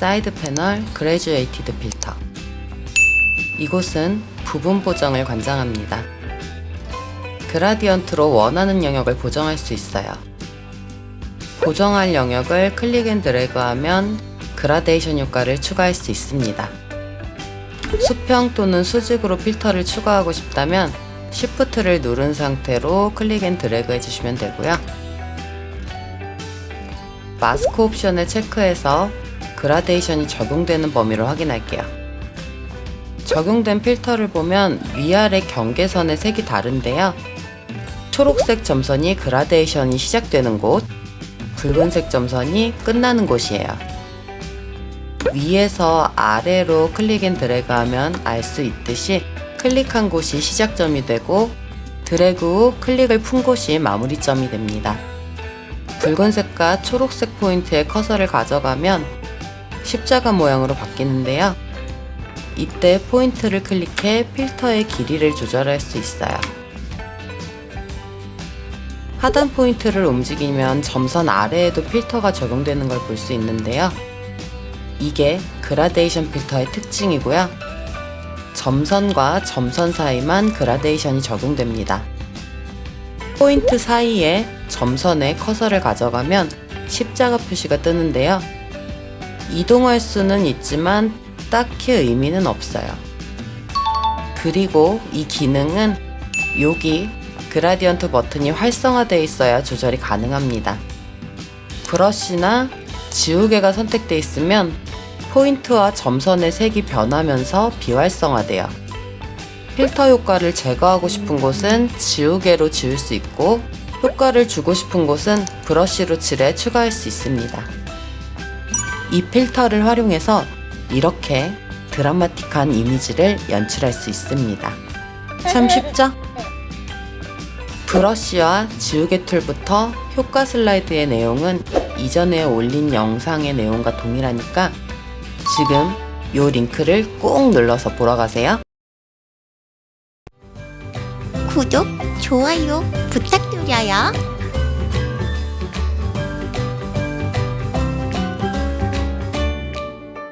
사이드 패널 그레듀에이티드 필터. 이곳은 부분 보정을 관장합니다. 그라디언트로 원하는 영역을 보정할 수 있어요. 보정할 영역을 클릭 앤 드래그하면 그라데이션 효과를 추가할 수 있습니다. 수평 또는 수직으로 필터를 추가하고 싶다면 Shift를 누른 상태로 클릭 앤 드래그 해주시면 되고요. 마스크 옵션을 체크해서 그라데이션이 적용되는 범위를 확인할게요. 적용된 필터를 보면 위아래 경계선의 색이 다른데요. 초록색 점선이 그라데이션이 시작되는 곳, 붉은색 점선이 끝나는 곳이에요. 위에서 아래로 클릭 앤 드래그 하면 알 수 있듯이 클릭한 곳이 시작점이 되고 드래그 후 클릭을 푼 곳이 마무리점이 됩니다. 붉은색과 초록색 포인트에 커서를 가져가면 십자가 모양으로 바뀌는데요. 이때 포인트를 클릭해 필터의 길이를 조절할 수 있어요. 하단 포인트를 움직이면 점선 아래에도 필터가 적용되는 걸 볼 수 있는데요. 이게 그라데이션 필터의 특징이고요. 점선과 점선 사이만 그라데이션이 적용됩니다. 포인트 사이에 점선에 커서를 가져가면 십자가 표시가 뜨는데요. 이동할 수는 있지만 딱히 의미는 없어요. 그리고 이 기능은 여기 그라디언트 버튼이 활성화되어 있어야 조절이 가능합니다. 브러쉬나 지우개가 선택되어 있으면 포인트와 점선의 색이 변하면서 비활성화돼요. 필터 효과를 제거하고 싶은 곳은 지우개로 지울 수 있고 효과를 주고 싶은 곳은 브러쉬로 칠해 추가할 수 있습니다. 이 필터를 활용해서 이렇게 드라마틱한 이미지를 연출할 수 있습니다. 참 쉽죠? 브러쉬와 지우개 툴부터 효과 슬라이드의 내용은 이전에 올린 영상의 내용과 동일하니까 지금 이 링크를 꼭 눌러서 보러 가세요. 구독, 좋아요 부탁드려요.